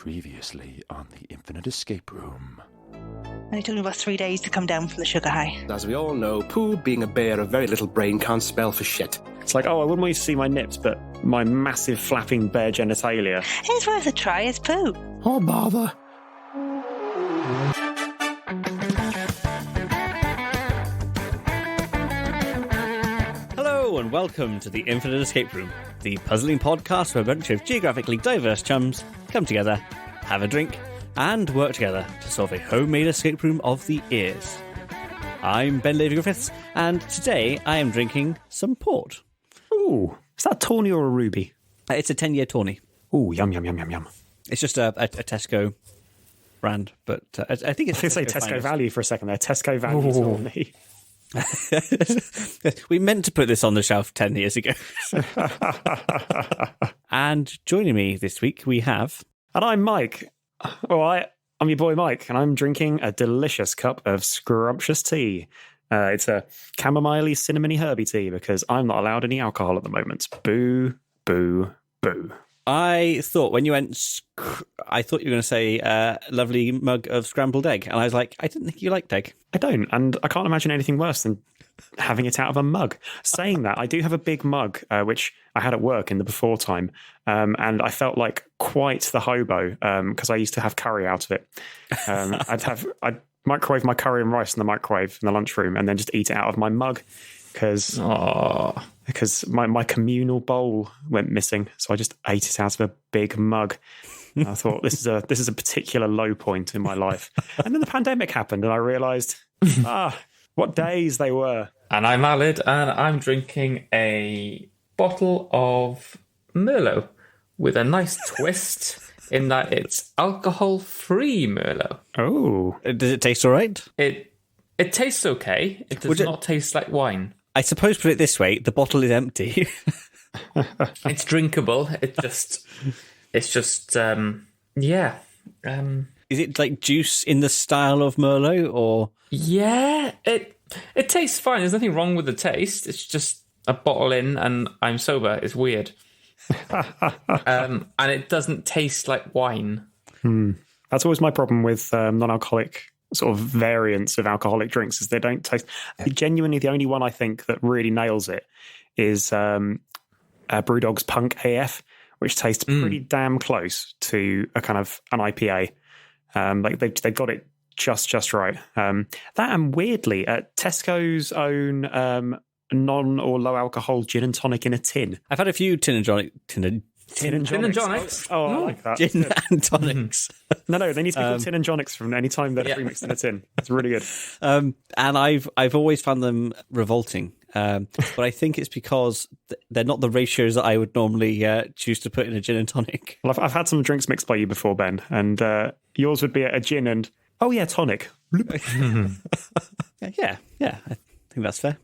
Previously on the Infinite Escape Room. And it took me about 3 days to come down from the sugar high. As we all know, Pooh, being a bear of very little brain, can't spell for shit. It's like, oh, I wouldn't want you to see my nips, but my massive flapping bear genitalia. It's worth a try, it's Pooh. Oh, bother. Hello and welcome to the Infinite Escape Room, the puzzling podcast where a bunch of geographically diverse chums come together, have a drink, and work together to solve a homemade escape room of the ears. I'm Ben Levy Griffiths, and today I am drinking some port. Ooh, is that a tawny or a ruby? It's a 10-year tawny. Ooh, yum, yum, yum, yum, yum. It's just a Tesco brand, but I think it's... I was going to say Tesco Value for a second there. Tesco Value tawny. We meant to put this on the shelf 10 years ago. And joining me this week we have... And I'm Mike. I'm your boy Mike, and I'm drinking a delicious cup of scrumptious tea. It's a chamomile-y, cinnamony, herby tea because I'm not allowed any alcohol at the moment. Boo, boo, boo. I thought when you went, I thought you were going to say lovely mug of scrambled egg. And I was like, I didn't think you liked egg. I don't, and I can't imagine anything worse than having it out of a mug. Saying that, I do have a big mug, which I had at work in the before time, and I felt like quite the hobo because I used to have curry out of it. I'd microwave my curry and rice in the microwave in the lunchroom and then just eat it out of my mug because my communal bowl went missing, so I just ate it out of a big mug. And I thought this is a particular low point in my life. And then the pandemic happened, and I realised, what days they were. And I'm Alid, and I'm drinking a bottle of Merlot with a nice twist in that it's alcohol-free Merlot. Oh, does it taste all right? It tastes okay. It does not taste like wine. I suppose put it this way, the bottle is empty. It's drinkable. It's just yeah. Is it like juice in the style of Merlot, or? Yeah, it tastes fine. There's nothing wrong with the taste. It's just a bottle in and I'm sober. It's weird. And it doesn't taste like wine. That's always my problem with non-alcoholic sort of variants of alcoholic drinks is they don't taste. Genuinely, the only one I think that really nails it is Brewdog's Punk AF, which tastes pretty damn close to a kind of an IPA. Like they got it just right. That and weirdly, Tesco's own non or low alcohol gin and tonic in a tin. I've had a few tin and tonics. Oh, I like that. Gin and tonics. No, they need to be called tin and tonics from any time they're pre-mixed in a tin. It's really good. And I've always found them revolting. But I think it's because they're not the ratios that I would normally choose to put in a gin and tonic. Well, I've had some drinks mixed by you before, Ben, and yours would be a gin and, tonic. Yeah, I think that's fair.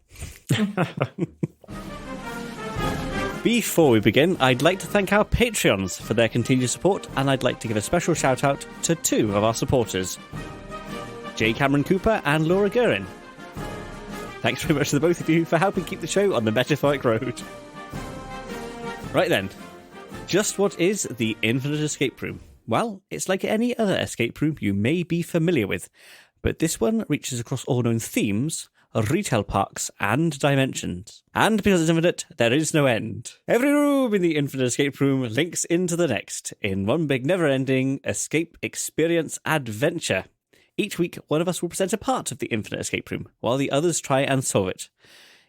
Before we begin, I'd like to thank our Patreons for their continued support, and I'd like to give a special shout out to two of our supporters, J. Cameron Cooper and Laura Guerin. Thanks very much to the both of you for helping keep the show on the metaphoric road. Right then, just what is the Infinite Escape Room? Well, it's like any other escape room you may be familiar with, but this one reaches across all known themes, retail parks, and dimensions. And because it's infinite, there is no end. Every room in the Infinite Escape Room links into the next, in one big never-ending escape experience adventure. Each week, one of us will present a part of the Infinite Escape Room, while the others try and solve it.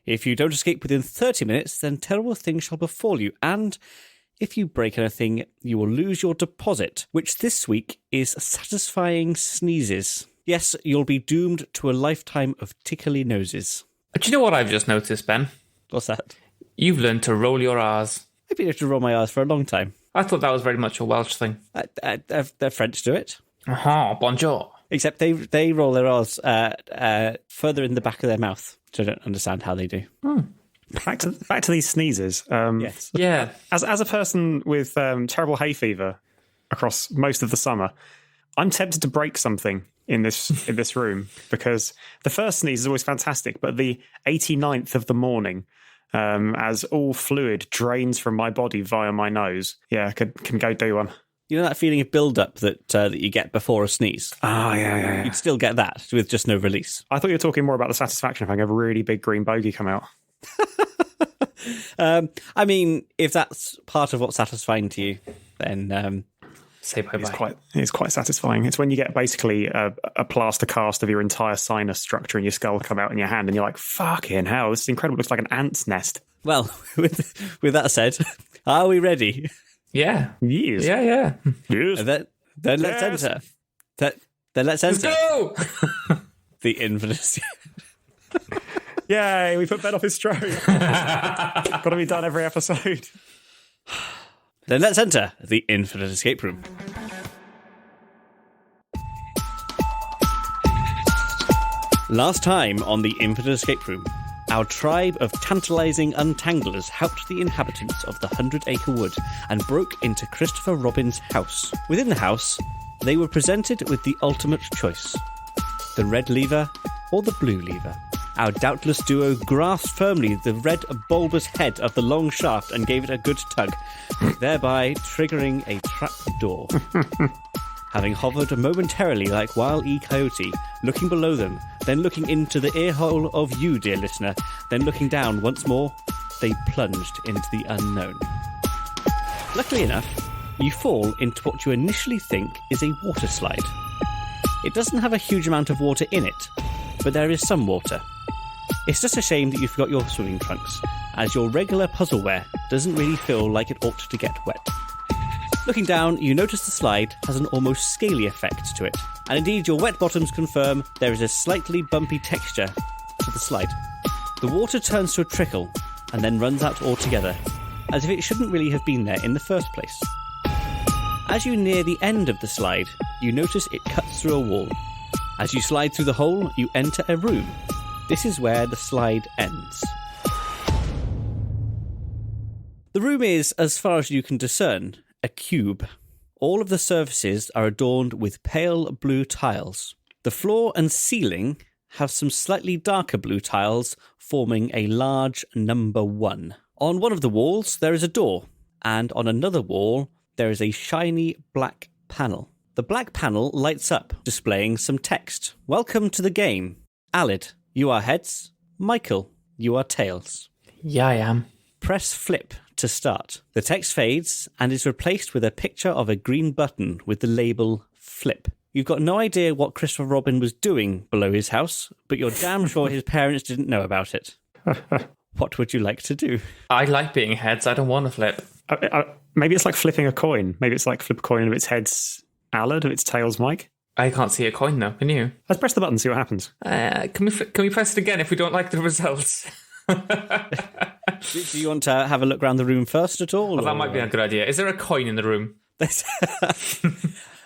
If you don't escape within 30 minutes, then terrible things shall befall you, and if you break anything, you will lose your deposit, which this week is satisfying sneezes. Yes, you'll be doomed to a lifetime of tickly noses. Do you know what I've just noticed, Ben? What's that? You've learned to roll your R's. I've been able to roll my R's for a long time. I thought that was very much a Welsh thing. Their French do it. Bonjour. Except they roll their R's further in the back of their mouth, which I don't understand how they do. Back to these sneezes. Yes. Yeah. As a person with terrible hay fever across most of the summer, I'm tempted to break something in this room because the first sneeze is always fantastic, but the 89th of the morning, as all fluid drains from my body via my nose, can go do one. You know that feeling of build-up that you get before a sneeze? Oh, yeah. You'd still get that with just no release. I thought you were talking more about the satisfaction of having a really big green bogey come out. I mean, if that's part of what's satisfying to you, then Say bye-bye. It's quite satisfying. It's when you get basically a plaster cast of your entire sinus structure in your skull come out in your hand, and you're like, fucking hell, this is incredible. It looks like an ant's nest. well, with that said, are we ready? Yeah. Yes. Yeah. Yes. Then let's Yes. enter. Then let's Let's enter go! the infinite. Yay, we put Ben off his stroke. Got to be done every episode. Then let's enter the infinite escape room. Last time on the infinite escape room, our tribe of tantalising untanglers helped the inhabitants of the 100-acre wood and broke into Christopher Robin's house. Within the house, they were presented with the ultimate choice: the red lever or the blue lever. Our doubtless duo grasped firmly the red bulbous head of the long shaft and gave it a good tug, thereby triggering a trap door. Having hovered momentarily like Wile E. Coyote, looking below them, then looking into the earhole of you, dear listener, then looking down once more, they plunged into the unknown. Luckily enough, you fall into what you initially think is a water slide. It doesn't have a huge amount of water in it, but there is some water. It's just a shame that you forgot your swimming trunks, as your regular puzzleware doesn't really feel like it ought to get wet. Looking down, you notice the slide has an almost scaly effect to it, and indeed your wet bottoms confirm there is a slightly bumpy texture to the slide. The water turns to a trickle, and then runs out altogether, as if it shouldn't really have been there in the first place. As you near the end of the slide, you notice it cuts through a wall. As you slide through the hole, you enter a room. This is where the slide ends. The room is, as far as you can discern, a cube. All of the surfaces are adorned with pale blue tiles. The floor and ceiling have some slightly darker blue tiles forming a large number 1. On one of the walls there is a door, and on another wall there is a shiny black panel. The black panel lights up, displaying some text. Welcome to the game. Alid, you are heads. Michael, you are tails. Yeah, I am. Press flip to start. The text fades and is replaced with a picture of a green button with the label flip. You've got no idea what Christopher Robin was doing below his house, but you're damn sure his parents didn't know about it. What would you like to do? I like being heads. I don't want to flip. Maybe it's like flipping a coin. Maybe it's like flip a coin of its head's Alad, of its tail's Mike. I can't see a coin though. Can you? Let's press the button and see what happens. Can we press it again if we don't like the results? Do you want to have a look around the room first at all? Well, that might be a good idea. Is there a coin in the room?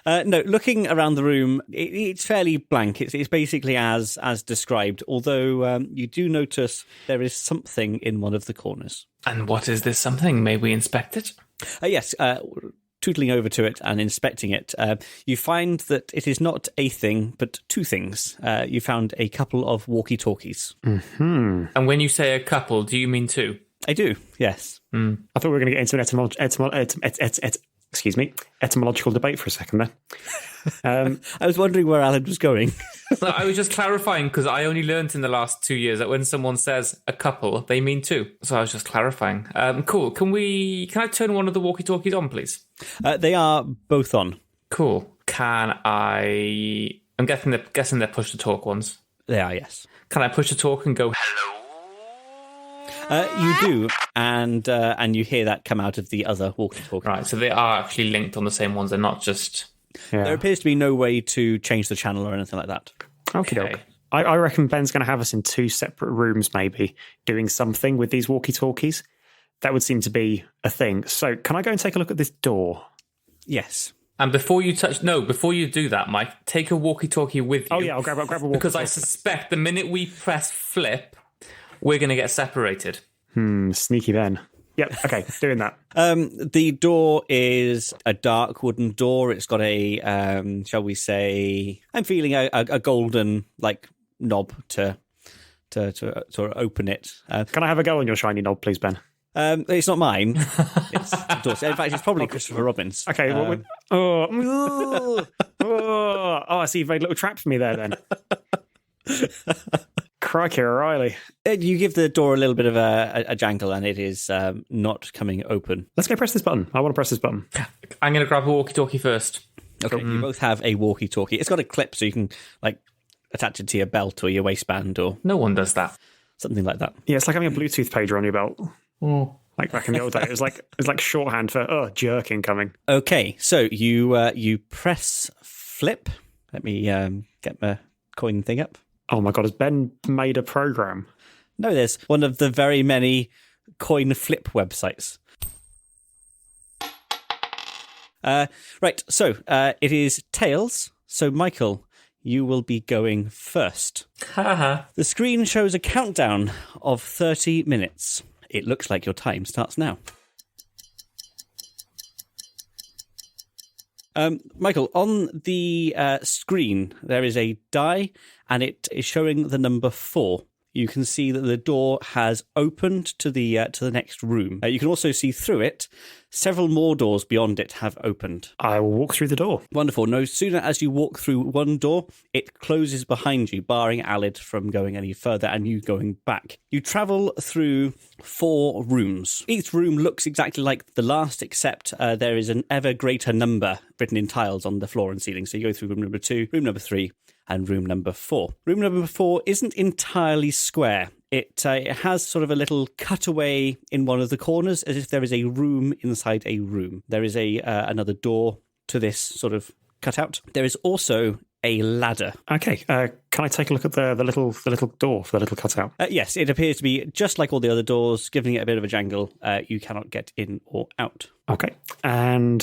No, looking around the room, it's fairly blank. It's basically as described, although you do notice there is something in one of the corners. And what is this something? May we inspect it? Yes, tootling over to it and inspecting it, you find that it is not a thing, but two things. You found a couple of walkie-talkies. Mm-hmm. And when you say a couple, do you mean two? I do, yes. I thought we were going to get into an etymological debate for a second there. I was wondering where Alan was going. No, I was just clarifying because I only learnt in the last 2 years that when someone says a couple, they mean two. So I was just clarifying. Cool. Can I turn one of the walkie-talkies on, please? They are both on. Cool. Can I? I'm guessing they're push to talk ones. They are, yes. Can I push to talk and go hello? You do, and you hear that come out of the other walkie-talkie. Right. So they are actually linked on the same ones. They're not just. Yeah. There appears to be no way to change the channel or anything like that. Okay. I reckon Ben's going to have us in two separate rooms, maybe, doing something with these walkie-talkies. That would seem to be a thing. So can I go and take a look at this door? Yes. And before you do that, Mike, take a walkie-talkie with you. Oh, yeah, I'll grab a walkie-talkie. Because I suspect the minute we press flip, we're going to get separated. Sneaky Ben. Yep, okay, doing that. The door is a dark wooden door. It's got a, shall we say, I'm feeling a golden, knob to open it. Can I have a go on your shiny knob, please, Ben? It's not mine. It's Dorsey. In fact, it's probably Christopher Robin's. Okay. I see. You've made a little trap for me there then. Crikey, O'Reilly. You give the door a little bit of a jangle, and it is not coming open. Let's go press this button. I want to press this button. I'm going to grab a walkie-talkie first. Okay, you both have a walkie-talkie. It's got a clip, so you can attach it to your belt or your waistband or No one does that. something like that. Yeah, it's like having a Bluetooth pager on your belt. Oh. Like back in the old days. It was like shorthand for jerk incoming. Okay, so you press flip. Let me get my coin thing up. Oh my god, has Ben made a program? No, there's one of the very many coin flip websites. Right, so it is tails. So, Michael, you will be going first. Haha. The screen shows a countdown of 30 minutes. It looks like your time starts now. Michael, on the screen, there is a die, and it is showing the number 4. You can see that the door has opened to the next room. You can also see through it. Several more doors beyond it have opened. I will walk through the door. Wonderful. No sooner as you walk through one door, it closes behind you, barring Alid from going any further and you going back. You travel through 4 rooms. Each room looks exactly like the last, except there is an ever greater number written in tiles on the floor and ceiling. So you go through room number 2, room number 3, and room number 4. Room number 4 isn't entirely square. It has sort of a little cutaway in one of the corners, as if there is a room inside a room. There is another door to this sort of cutout. There is also a ladder. Okay, can I take a look at the little door for the little cutout? Yes, it appears to be just like all the other doors, giving it a bit of a jangle. You cannot get in or out. Okay, and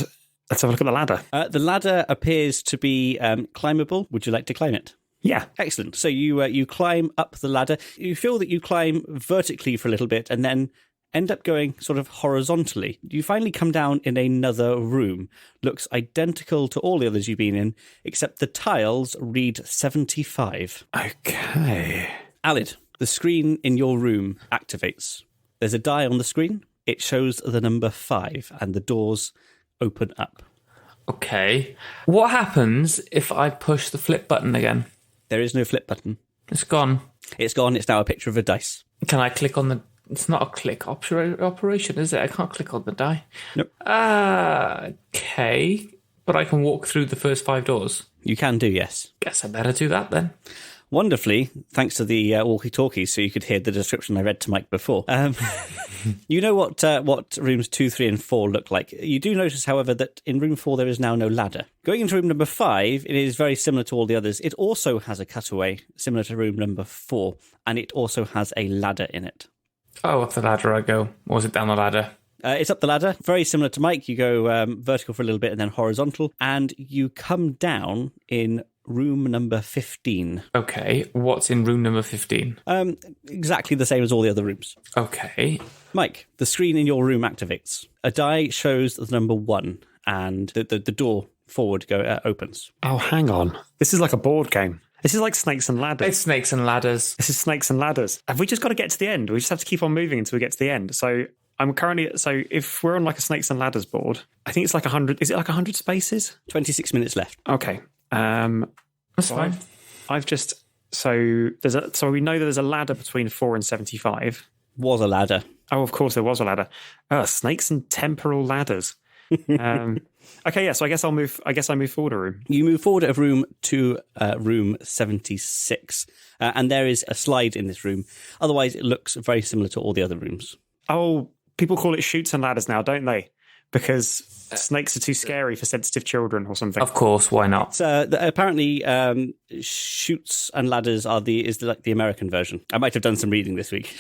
let's have a look at the ladder. The ladder appears to be climbable. Would you like to climb it? Yeah. Excellent. So you climb up the ladder. You feel that you climb vertically for a little bit and then end up going sort of horizontally. You finally come down in another room. Looks identical to all the others you've been in, except the tiles read 75. Okay. Alid, the screen in your room activates. There's a die on the screen. It shows the number 5 and the doors open up. Okay. What happens if I push the flip button again? There is no flip button. It's gone. It's gone. It's now a picture of a dice. Can I click on the... It's not a click operation, is it? I can't click on the die. Nope. Okay. But I can walk through the first 5 doors. You can do, yes. Guess I better do that then. Wonderfully, thanks to the walkie-talkies, so you could hear the description I read to Mike before. You know what rooms 2, 3 and 4 look like. You do notice, however, that in room 4 there is now no ladder. Going into room number 5, it is very similar to all the others. It also has a cutaway, similar to room number 4, and it also has a ladder in it. Oh, up the ladder I go. Or was it down the ladder? It's up the ladder, very similar to Mike. You go vertical for a little bit and then horizontal, and you come down in room number 15. Okay, what's in room number 15? Exactly the same as all the other rooms. Okay. Mike, the screen in your room activates. A die shows the number 1, and the door forward opens. Oh, hang on. This is like a board game. This is like Snakes and Ladders. It's Snakes and Ladders. This is Snakes and Ladders. Have we just got to get to the end? We just have to keep on moving until we get to the end. So if we're on like a Snakes and Ladders board, I think it's like 100. Is it like 100 spaces? 26 minutes left. Okay. That's fine. I've just so we know that there's a ladder between 4 and 75. Was a ladder. Oh, of course there was a ladder. Snakes and temporal ladders. Okay, yeah. So I guess I move forward a room. You move forward a room to room 76, and there is a slide in this room. Otherwise, it looks very similar to all the other rooms. Oh, people call it chutes and ladders now, don't they? Because snakes are too scary for sensitive children or something. Of course, why not? Apparently, chutes and ladders is like the American version. I might have done some reading this week.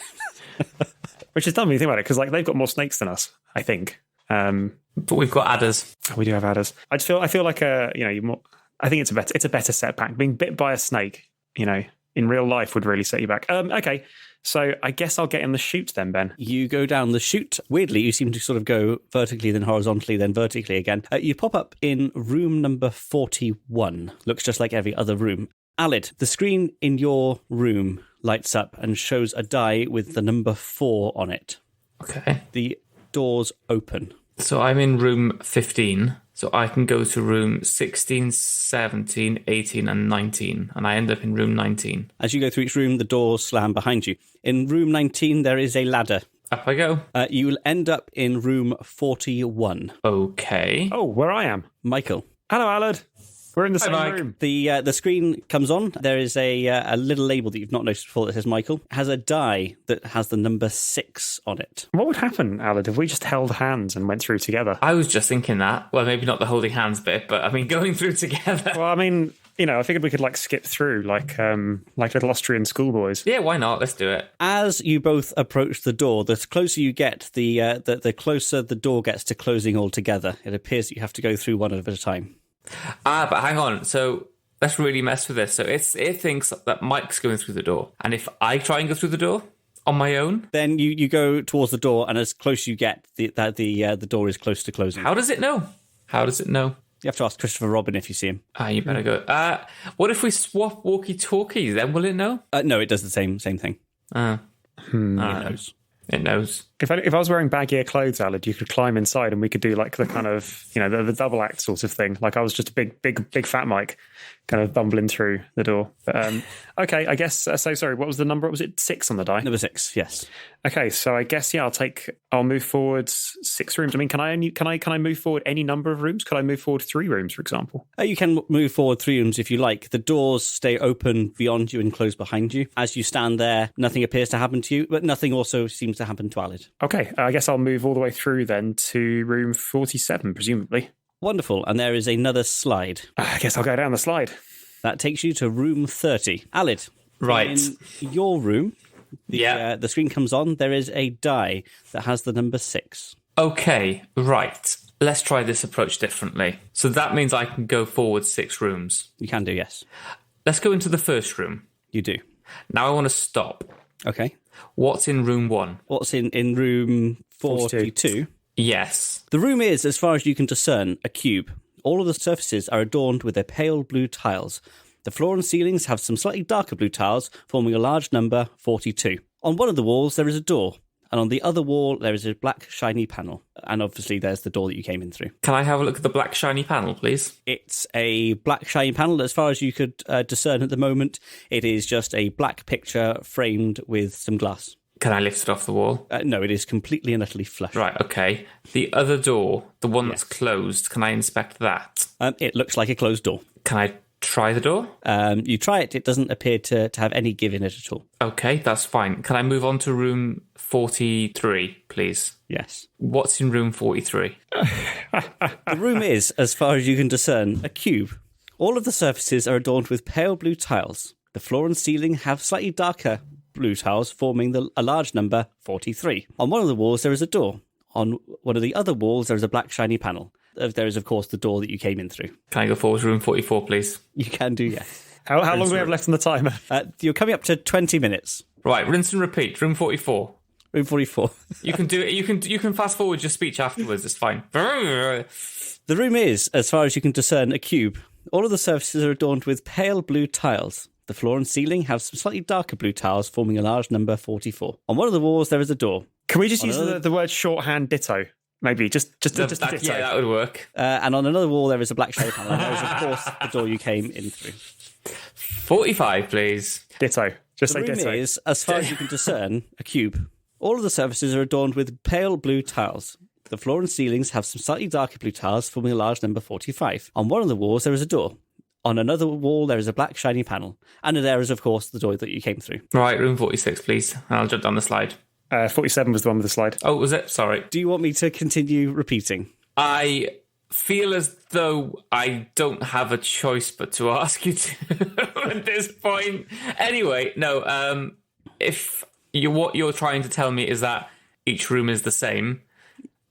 Which is dumb when you think about it, because like they've got more snakes than us, I think. But we've got adders. We do have adders. I feel like I think it's a better setback. Being bit by a snake, in real life would really set you back. Okay. So I guess I'll get in the chute then, Ben. You go down the chute. Weirdly, you seem to sort of go vertically, then horizontally, then vertically again. You pop up in room number 41. Looks just like every other room. Alid, the screen in your room lights up and shows a die with the number 4 on it. Okay. The doors open. So I'm in room 15. So I can go to room 16, 17, 18, and 19. And I end up in room 19. As you go through each room, the doors slam behind you. In room 19, there is a ladder. Up I go. You will end up in room 41. Okay. Oh, where I am. Michael. Hello, Alad. We're in the same Mike. room. The screen comes on. There is a little label that you've not noticed before that says Michael. It has a die that has the number 6 on it. What would happen, Alad, if we just held hands and went through together? I was just thinking that. Well, maybe not the holding hands bit, but I mean, going through together. Well, I mean, I figured we could skip through like little Austrian schoolboys. Yeah, why not? Let's do it. As you both approach the door, the closer you get, the closer the door gets to closing altogether. It appears that you have to go through one at a time. But hang on. So let's really mess with this. So it thinks that Mike's going through the door. And if I try and go through the door on my own? Then you go towards the door, and as close you get, the door is close to closing. How does it know? You have to ask Christopher Robin if you see him. You better go. What if we swap walkie-talkies? Then will it know? No, it does the same thing. It knows. It knows. If I was wearing baggier clothes, Alad, you could climb inside and we could do like the kind of, the double act sort of thing. Like I was just a big fat Mike kind of bumbling through the door. But, okay, I guess, so sorry, what was the number? Was it 6 on the die? Number 6, yes. Okay, so I guess, I'll move forward 6 rooms. I mean, can I move forward any number of rooms? Could I move forward 3 rooms, for example? You can move forward 3 rooms if you like. The doors stay open beyond you and close behind you. As you stand there, nothing appears to happen to you, but nothing also seems to happen to Alad. Okay, I guess I'll move all the way through then to room 47, presumably. Wonderful, and there is another slide. I guess I'll go down the slide. That takes you to room 30. Alid, Right. in your room, the screen comes on. There is a die that has the number 6. Okay, right. Let's try this approach differently. So that means I can go forward 6 rooms. You can do, yes. Let's go into the first room. You do. Now I want to stop. Okay. What's in room 1? What's in room 42? Yes. The room is, as far as you can discern, a cube. All of the surfaces are adorned with their pale blue tiles. The floor and ceilings have some slightly darker blue tiles, forming a large number, 42. On one of the walls, there is a door, and on the other wall, there is a black, shiny panel. And obviously, there's the door that you came in through. Can I have a look at the black shiny panel, please? It's a black, shiny panel. As far as you could discern at the moment, it is just a black picture framed with some glass. Can I lift it off the wall? No, it is completely and utterly flush. Right, okay. The other door, the one that's closed, can I inspect that? It looks like a closed door. Can I try the door? You try it. It doesn't appear to have any give in it at all. Okay, that's fine. Can I move on to room 43, please? Yes. What's in room 43? The room is, as far as you can discern, a cube. All of the surfaces are adorned with pale blue tiles. The floor and ceiling have slightly darker blue tiles, forming a large number, 43. On one of the walls, there is a door. On one of the other walls, there is a black shiny panel. There is, of course, the door that you came in through. Can I go forward to room 44, please? You can do, yes. How long do we have left on the timer? You're coming up to 20 minutes. Right, rinse and repeat. Room 44. Room 44. You can do it. You can fast forward your speech afterwards. It's fine. The room is, as far as you can discern, a cube. All of the surfaces are adorned with pale blue tiles. The floor and ceiling have some slightly darker blue tiles, forming a large number, 44. On one of the walls, there is a door. Can we just use the word shorthand ditto? Maybe just a ditto. Yeah, that would work. And on another wall, there is a black shiny panel. And there is, of course, the door you came in through. 45, please. Ditto. Just the say room ditto. is, as far as you can discern, a cube. All of the surfaces are adorned with pale blue tiles. The floor and ceilings have some slightly darker blue tiles, forming a large number, 45. On one of the walls, there is a door. On another wall, there is a black shiny panel. And there is, of course, the door that you came through. Right, room 46, please. And I'll jump down the slide. 47 was the one with the slide. Oh, was it? Sorry. Do you want me to continue repeating? I feel as though I don't have a choice but to ask you to at this point. Anyway, no. If what you're trying to tell me is that each room is the same,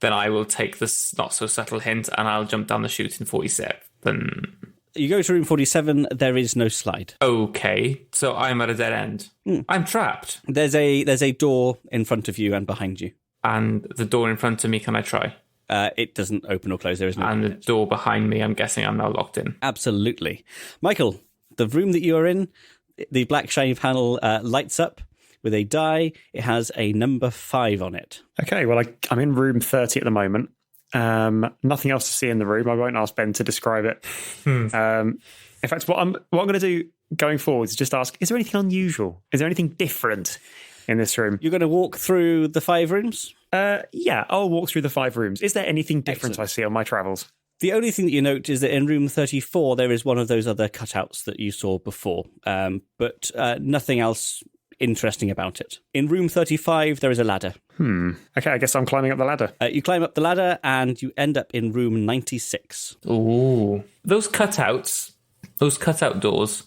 then I will take this not so subtle hint and I'll jump down the chute in 47. You go to room 47, there is no slide. Okay, so I'm at a dead end. I'm trapped. There's a door in front of you and behind you. And the door in front of me, can I try? It doesn't open or close. There is no. And the door behind me, I'm guessing I'm now locked in. Absolutely. Michael, the room that you are in, the black shiny panel lights up. with a die. It has a number 5 on it. Okay, well, I'm in room 30 at the moment. Nothing else to see in the room. I won't ask Ben to describe it. In fact, what I'm going to do going forward is just ask, is there anything unusual? Is there anything different in this room? You're going to walk through the 5 rooms? Yeah, I'll walk through the 5 rooms. Is there anything different Excellent. I see on my travels? The only thing that you note is that in room 34, there is one of those other cutouts that you saw before, but nothing else interesting about it. In room 35, there is a ladder. Okay, I guess I'm climbing up the ladder. You climb up the ladder and you end up in room 96. Ooh. Those cutout doors,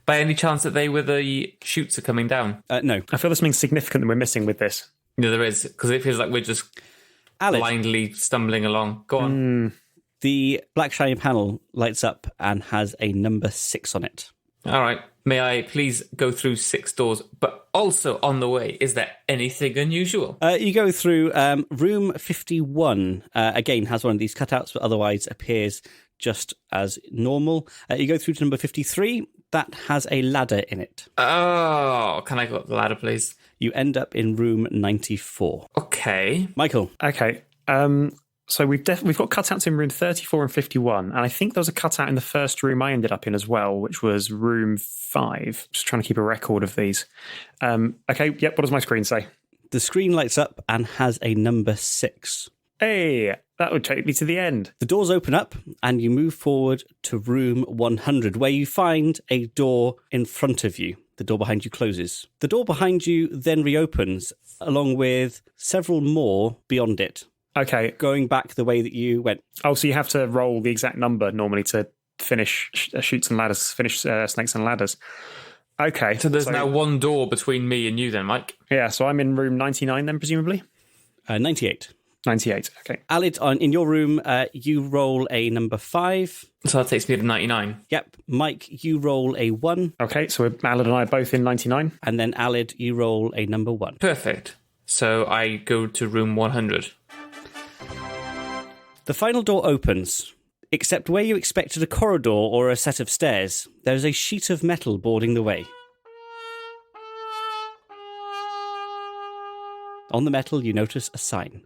by any chance that they were the chutes are coming down? No. I feel there's something significant that we're missing with this. No, there is, because it feels like we're just Alid, blindly stumbling along. Go on. the black shiny panel lights up and has a number 6 on it. All right. May I please go through 6 doors? But also on the way, is there anything unusual? You go through room 51. Again, has one of these cutouts, but otherwise appears just as normal. You go through to number 53. That has a ladder in it. Oh, can I go up the ladder, please? You end up in room 94. Okay. Michael. Okay. So we've got cutouts in room 34 and 51, and I think there was a cutout in the first room I ended up in as well, which was room 5. Just trying to keep a record of these. Okay, yep, what does my screen say? The screen lights up and has a number 6. Hey, that would take me to the end. The doors open up and you move forward to room 100, where you find a door in front of you. The door behind you closes. The door behind you then reopens, along with several more beyond it. Okay. Going back the way that you went. Oh, so you have to roll the exact number normally to finish Snakes and Ladders. Okay. So there's now one door between me and you then, Mike? Yeah, so I'm in room 99 then, presumably? 98. 98, okay. Alid, in your room, you roll a number 5. So that takes me to 99. Yep. Mike, you roll a 1. Okay, so Alid and I are both in 99. And then Alid, you roll a number 1. Perfect. So I go to room 100. The final door opens, except where you expected a corridor or a set of stairs, there is a sheet of metal boarding the way. On the metal, you notice a sign.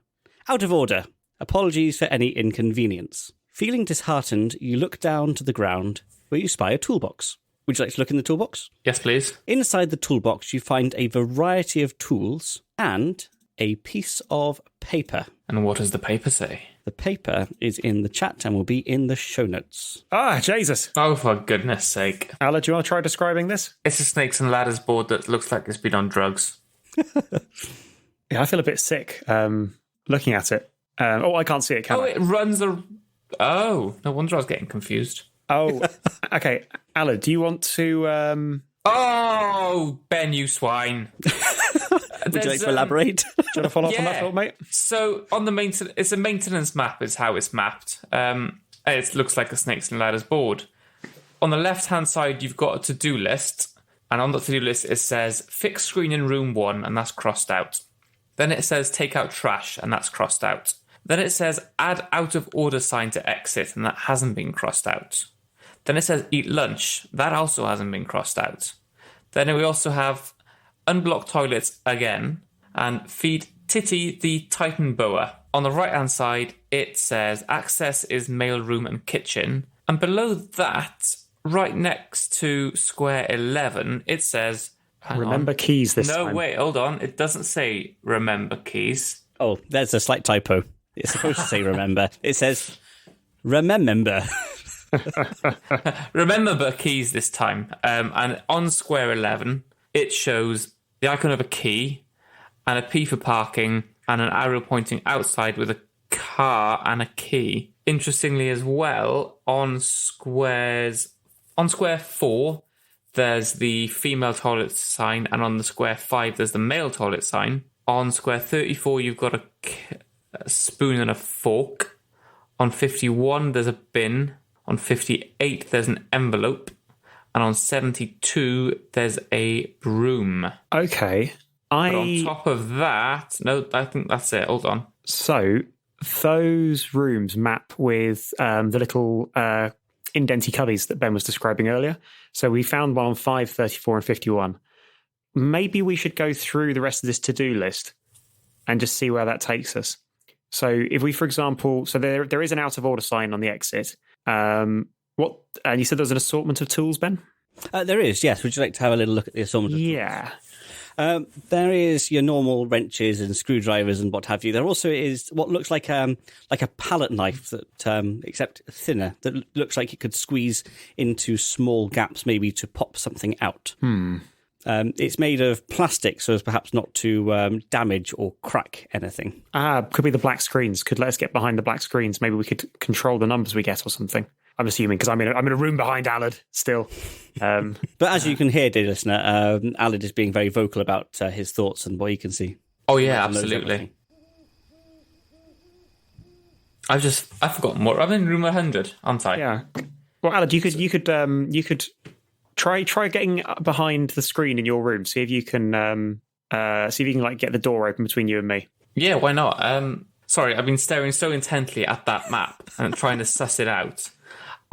Out of order. Apologies for any inconvenience. Feeling disheartened, you look down to the ground, where you spy a toolbox. Would you like to look in the toolbox? Yes, please. Inside the toolbox, you find a variety of tools and a piece of paper. And what does the paper say? The paper is in the chat and will be in the show notes. Ah, Jesus. Oh, for goodness sake. Alid, do you want to try describing this? It's a Snakes and Ladders board that looks like it's been on drugs. Yeah, I feel a bit sick looking at it. I can't see it, can I? It runs a... Oh, no wonder I was getting confused. Oh, okay. Alid, do you want to... Oh, Ben, you swine. Would you like to elaborate? Do you want to follow up on that thought, mate? So on the it's a maintenance map is how it's mapped. It looks like a Snakes and Ladders board. On the left-hand side, you've got a to-do list. And on the to-do list, it says fix screen in room 1, and that's crossed out. Then it says take out trash, and that's crossed out. Then it says add out-of-order sign to exit, and that hasn't been crossed out. Then it says eat lunch. That also hasn't been crossed out. Then we also have unblock toilets again, and feed Titi the Titan boa. On the right-hand side, it says access is mailroom and kitchen. And below that, right next to square 11, it says... Remember keys this time. No, wait, hold on. It doesn't say remember keys. Oh, there's a slight typo. It's supposed to say remember. It says remember. Remember keys this time. And on square 11, it shows the icon of a key and a P for parking and an arrow pointing outside with a car and a key. Interestingly as well, on square 4, there's the female toilet sign, and on the square 5, there's the male toilet sign. On square 34, you've got a spoon and a fork. On 51, there's a bin. On 58, there's an envelope. And on 72, there's a broom. Okay. But on top of that... No, I think that's it. Hold on. So, those rooms map with the little indenty cubbies that Ben was describing earlier. So we found one on 5, 34 and 51. maybe we should go through the rest of this to-do list and just see where that takes us. So if we, for example, so there is an out of order sign on the exit. And you said there's an assortment of tools, Ben? There is, yes. Would you like to have a little look at the assortment of tools? Yeah. There is your normal wrenches and screwdrivers and what have you. There also is what looks like a palette knife, that except thinner, that looks like it could squeeze into small gaps, maybe to pop something out. It's made of plastic, so as perhaps not to damage or crack anything. Could be the black screens. Could let us get behind the black screens. Maybe we could control the numbers we get or something. I'm assuming, because I'm in a room behind Allard still. But as you can hear, dear listener, Allard is being very vocal about his thoughts and what he can see. Oh yeah, absolutely. I've forgotten what. I'm in room 100, aren't I? Yeah. Well, Allard, you could try getting behind the screen in your room. See if you can like get the door open between you and me. Yeah, why not? Sorry, I've been staring so intently at that map and trying to suss it out.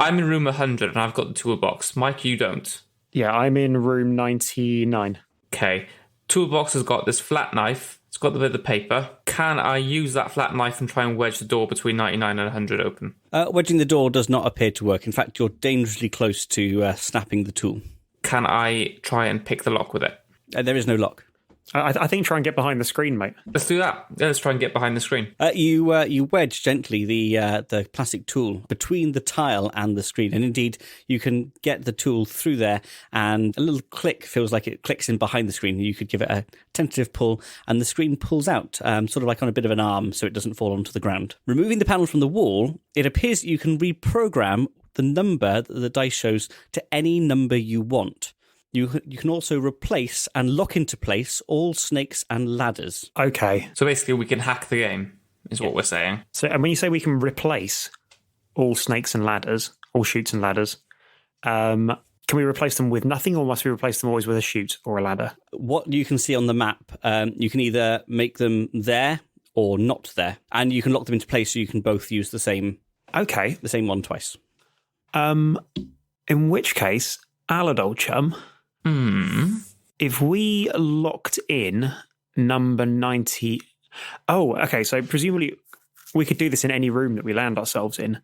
I'm in room 100 and I've got the toolbox. Mike, you don't. Yeah, I'm in room 99. Okay. Toolbox has got this flat knife. It's got the bit of the paper. Can I use that flat knife and try and wedge the door between 99 and 100 open? Wedging the door does not appear to work. In fact, you're dangerously close to snapping the tool. Can I try and pick the lock with it? There is no lock. I think try and get behind the screen, mate. Let's do that. Let's try and get behind the screen. You wedge gently the plastic tool between the tile and the screen, and indeed you can get the tool through there, and a little click feels like it clicks in behind the screen. You could give it a tentative pull, and the screen pulls out, sort of like on a bit of an arm, so it doesn't fall onto the ground. Removing the panel from the wall, it appears that you can reprogram the number that the dice shows to any number you want. You can also replace and lock into place all snakes and ladders. Okay. So basically we can hack the game, is what we're saying. So, and when you say we can replace all snakes and ladders, all chutes and ladders, can we replace them with nothing, or must we replace them always with a chute or a ladder? What you can see on the map, you can either make them there or not there, and you can lock them into place so you can both use the same one twice. In which case, Allard, old chum, if we locked in number 90... Oh, okay, so presumably we could do this in any room that we land ourselves in.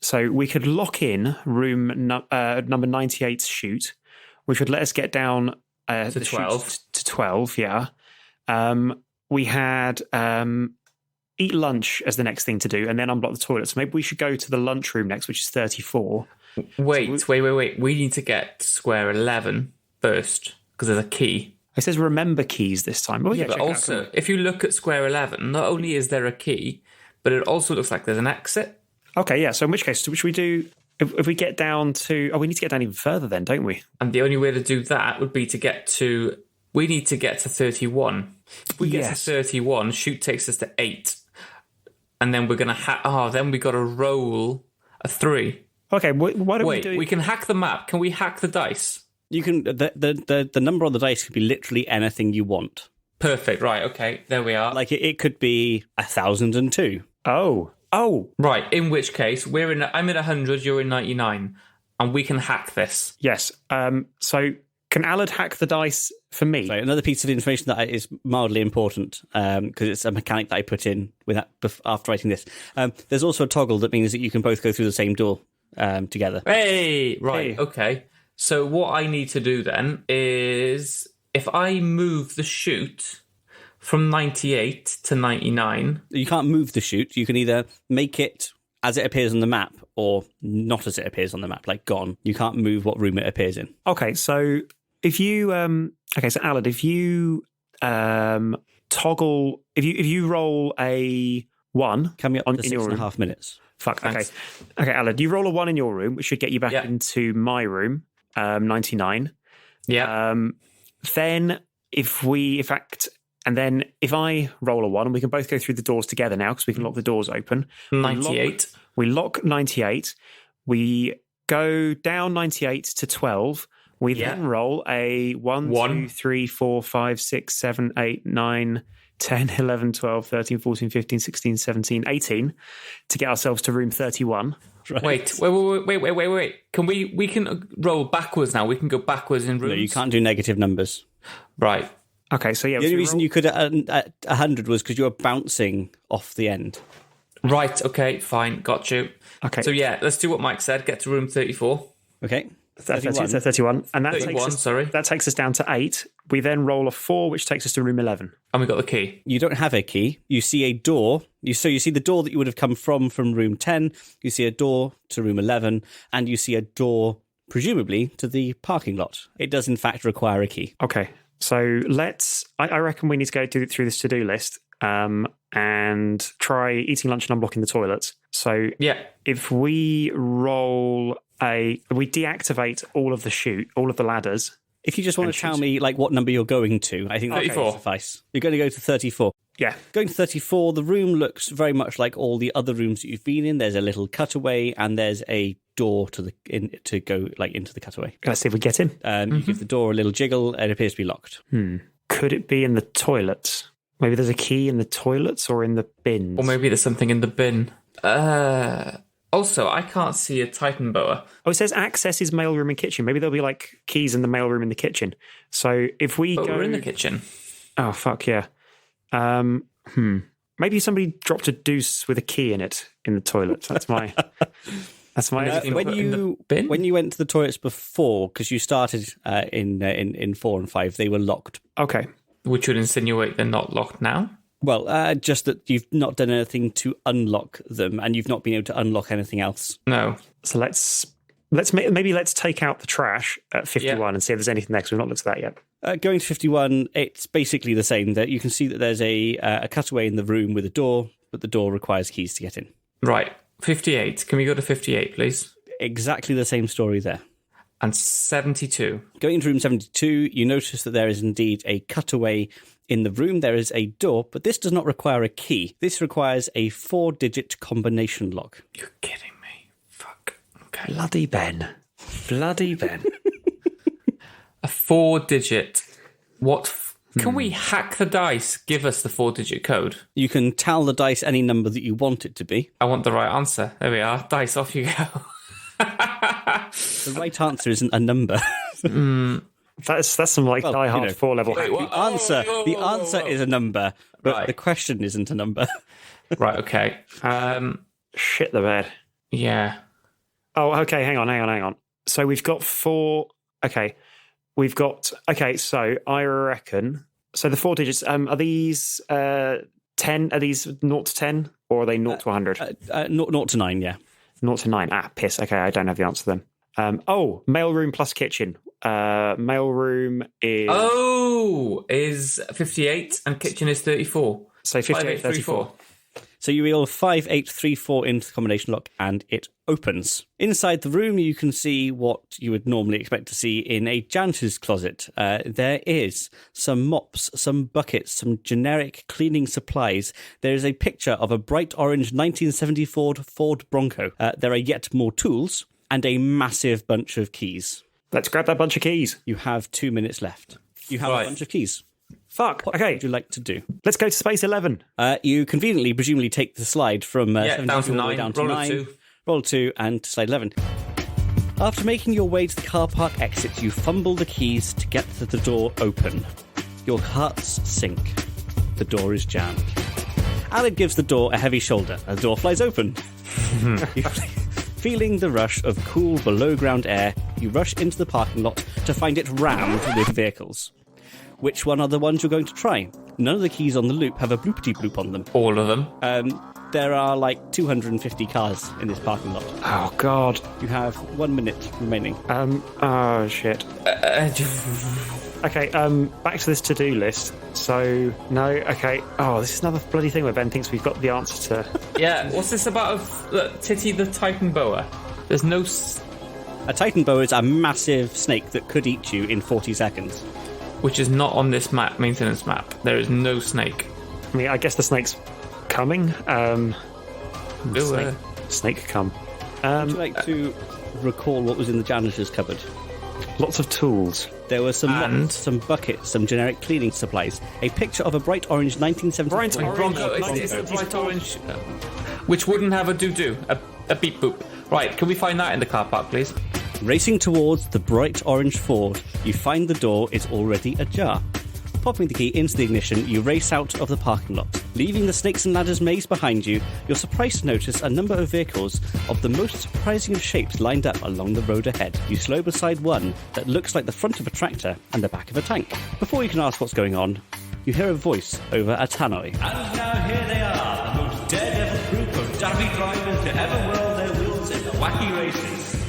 So we could lock in room number 98's chute, which would let us get down to 12. To 12, yeah. We had eat lunch as the next thing to do, and then unblock the toilet. So maybe we should go to the lunchroom next, which is 34. Wait. We need to get square 11 first, because there's a key. It says remember keys this time. Oh, yeah, but also, if you look at square 11, not only is there a key, but it also looks like there's an exit. Okay, yeah. So in which case, should we do... If we get down to... Oh, we need to get down even further then, don't we? And the only way to do that would be to get to... We need to get to 31. If we get to 31, shoot takes us to 8. And then we're going to... then we got to roll a 3. Okay, why don't we do... we can hack the map. Can we hack the dice? You can... The number on the dice could be literally anything you want. Perfect, right, okay. There we are. Like, it could be 1,002. Oh. Right, in which case, I'm in 100, you're in 99, and we can hack this. Yes. So can Allard hack the dice for me? So another piece of information that is mildly important, because it's a mechanic that I put in after writing this. There's also a toggle that means that you can both go through the same door together. Hey, right, okay. So what I need to do then is, if I move the chute from 98 to 99... You can't move the chute. You can either make it as it appears on the map or not as it appears on the map, like gone. You can't move what room it appears in. Okay, so if you... so Allard, if you toggle... If you roll a 1... Coming up on, to in your room. 6.5 minutes. Fuck, Thanks. Okay, Allard, you roll a 1 in your room, which should get you back into my room, 99. Yeah. Then if I roll a 1, we can both go through the doors together now because we can lock the doors open. 98. We lock 98. We go down 98 to 12. We then roll a 1, 2, 3, 4, 5, 6, 7, 8, 9, 10, 11, 12, 13, 14, 15, 16, 17, 18 to get ourselves to room 31. Right. Wait. We can roll backwards now. We can go backwards in rooms. No, you can't do negative numbers. Right. Okay, so yeah. The only reason you could at 100 was because you were bouncing off the end. Right, okay, fine, got you. Okay. So yeah, let's do what Mike said, get to room 34. Okay. 31. And that 31, that takes us down to 8. We then roll a 4, which takes us to room 11. And we got the key. You don't have a key. You see a door. So you see the door that you would have come from room 10. You see a door to room 11. And you see a door, presumably, to the parking lot. It does, in fact, require a key. Okay. So I reckon we need to go through this to-do list and try eating lunch and unblocking the toilets. So Yeah. if we we deactivate all of the ladders. If you just want to tell me what number you're going to, I think that 34. will suffice. You're going to go to 34. Yeah. Going to 34, the room looks very much like all the other rooms that you've been in. There's a little cutaway and there's a door to go into the cutaway. Let's see if we get in. You give the door a little jiggle. It appears to be locked. Could it be in the toilets? Maybe there's a key in the toilets or in the bins. Or maybe there's something in the bin. Also, I can't see a Titan boa. Oh, it says access is mailroom and kitchen. Maybe there'll be keys in the mailroom in the kitchen. So if we But go... we're in the kitchen. Oh, fuck yeah. Maybe somebody dropped a deuce with a key in it in the toilet. That's my... That's my... When you went to the toilets before, because you started in 4 and 5, they were locked. Okay. Which would insinuate they're not locked now. Well, just that you've not done anything to unlock them, and you've not been able to unlock anything else. No. So let's take out the trash at 51 and see if there's anything there, because we've not looked at that yet. Going to 51, it's basically the same. That you can see that there's a cutaway in the room with a door, but the door requires keys to get in. Right. 58. Can we go to 58, please? Exactly the same story there. And 72. Going into room 72, you notice that there is indeed a cutaway in the room. There is a door, but this does not require a key. This requires a 4-digit combination lock. You're kidding me. Fuck. Okay. Bloody Ben. A 4-digit. What? Can we hack the dice? Give us the 4-digit code. You can tell the dice any number that you want it to be. I want the right answer. There we are. Dice, off you go. The right answer isn't a number. That's some Die Hard 4 level. Wait, what? The answer is a number, but Right. the question isn't a number. Right, okay. Shit the bed. Yeah. Oh, okay, hang on. So we've got 4... Okay. So I reckon... So the 4 digits, are these 10? Are these 0 to 10? Or are they 0 to 100? 0 to 9, yeah. 0 to 9. Ah, piss. Okay, I don't have the answer then. Mailroom plus kitchen. Mailroom is 58 and kitchen is 34. So 58, 34. So you wheel 5834 into the combination lock and it opens. Inside the room, you can see what you would normally expect to see in a janitor's closet. There is some mops, some buckets, some generic cleaning supplies. There is a picture of a bright orange 1974 Ford Bronco. There are yet more tools and a massive bunch of keys. Let's grab that bunch of keys. You have 2 minutes left. You have a bunch of keys. Fuck. What Okay. would you like to do? Let's go to space 11. You conveniently, presumably, take the slide from Down to 9. down to Roll 9. 2. Roll 2 and to slide 11. After making your way to the car park exit, you fumble the keys to get the door open. Your hearts sink. The door is jammed. Aled gives the door a heavy shoulder. The door flies open. Feeling the rush of cool below-ground air, you rush into the parking lot to find it rammed with vehicles. Which one are the ones you're going to try? None of the keys on the loop have a bloopity-bloop on them. All of them. There are 250 cars in this parking lot. Oh, God. You have 1 minute remaining. Oh, shit. Okay, back to this to-do list. So, no, okay. Oh, this is another bloody thing where Ben thinks we've got the answer to... Yeah, what's this about Titi the Titan boa? There's no... A Titan boa is a massive snake that could eat you in 40 seconds. Which is not on this maintenance map. There is no snake. I mean, I guess the snake's coming. Snake come. Would you like to recall what was in the janitor's cupboard? Lots of tools. There were some mops, some buckets, some generic cleaning supplies, a picture of a bright orange 1974 Bronco. It's a bright orange... which wouldn't have a doo-doo, a beep boop. Right, can we find that in the car park, please? Racing towards the bright orange Ford, you find the door is already ajar. Popping the key into the ignition, you race out of the parking lot. Leaving the snakes and ladders maze behind you, you're surprised to notice a number of vehicles of the most surprising of shapes lined up along the road ahead. You slow beside one that looks like the front of a tractor and the back of a tank. Before you can ask what's going on, you hear a voice over a tannoy. And now here they are, the most daredevil group of derby drivers to ever whirl their wheels in the wacky races.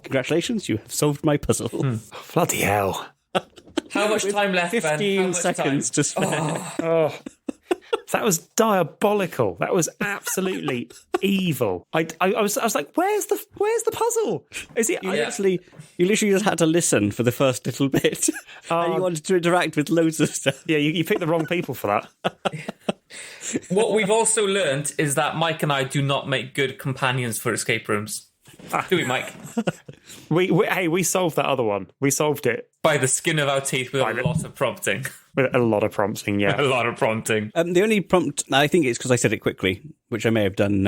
Congratulations, you have solved my puzzle. Bloody hell. How much time left, Ben? 15 How much seconds to spare. That was diabolical. That was absolutely evil. I was like, where's the puzzle? Is it? You literally just had to listen for the first little bit. And you wanted to interact with loads of stuff. Yeah, you picked the wrong people for that. What we've also learned is that Mike and I do not make good companions for escape rooms. Do we, Mike? We solved that other one. We solved it By the skin of our teeth with a lot of prompting. with a lot of prompting. Yeah, A lot of prompting. The only prompt, I think it's because I said it quickly, which I may have done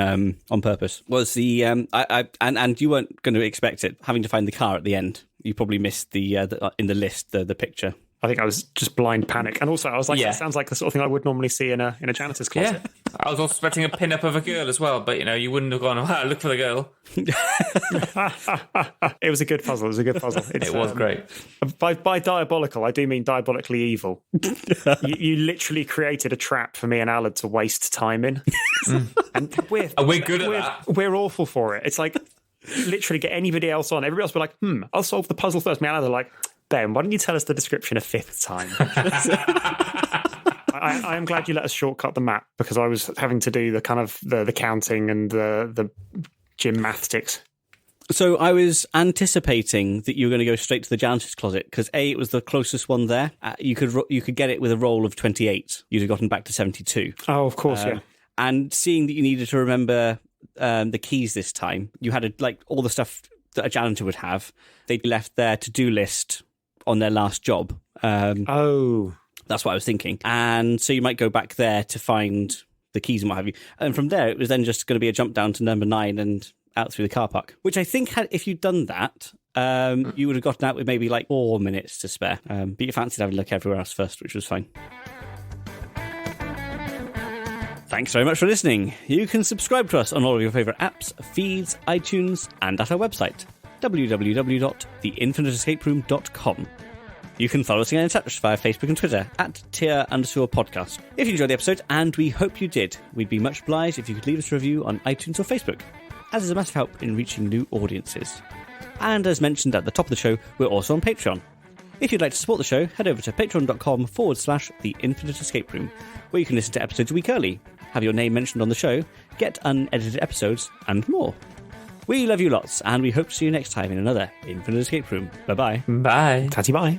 on purpose, was the and you weren't going to expect it, having to find the car at the end. You probably missed the in the list the picture. I think I was just blind panic, and also I was like, Yeah. that sounds like the sort of thing I would normally see in a janitor's closet. Yeah. I was also expecting a pin-up of a girl as well, but, you wouldn't have gone, look for the girl. It was a good puzzle. It was great. By diabolical, I do mean diabolically evil. you literally created a trap for me and Alad to waste time in. And we're good at that. We're awful for it. It's like, literally get anybody else on. Everybody else will be like, I'll solve the puzzle first. Me and Alad are like, Ben, why don't you tell us the description a fifth time? I am glad you let us shortcut the map, because I was having to do the kind of the counting and the gymnastics. So I was anticipating that you were going to go straight to the janitor's closet because it was the closest one there. You could get it with a roll of 28. You'd have gotten back to 72. Oh, of course, yeah. And seeing that you needed to remember the keys this time, you had all the stuff that a janitor would have. They'd left their to-do list on their last job. That's what I was thinking. And so you might go back there to find the keys and what have you. And from there, it was then just going to be a jump down to number 9 and out through the car park, which I think if you'd done that, you would have gotten out with maybe 4 minutes to spare. But you fancied having a look everywhere else first, which was fine. Thanks very much for listening. You can subscribe to us on all of your favourite apps, feeds, iTunes, and at our website, www.theinfiniteescaperoom.com. You can follow us and get in touch via Facebook and Twitter at tier_podcast. If you enjoyed the episode, and we hope you did, we'd be much obliged if you could leave us a review on iTunes or Facebook, as it's a massive help in reaching new audiences. And as mentioned at the top of the show, we're also on Patreon. If you'd like to support the show, head over to patreon.com/The Infinite Escape Room, where you can listen to episodes a week early, have your name mentioned on the show, get unedited episodes, and more. We love you lots, and we hope to see you next time in another Infinite Escape Room. Bye-bye. Bye. Tatty bye.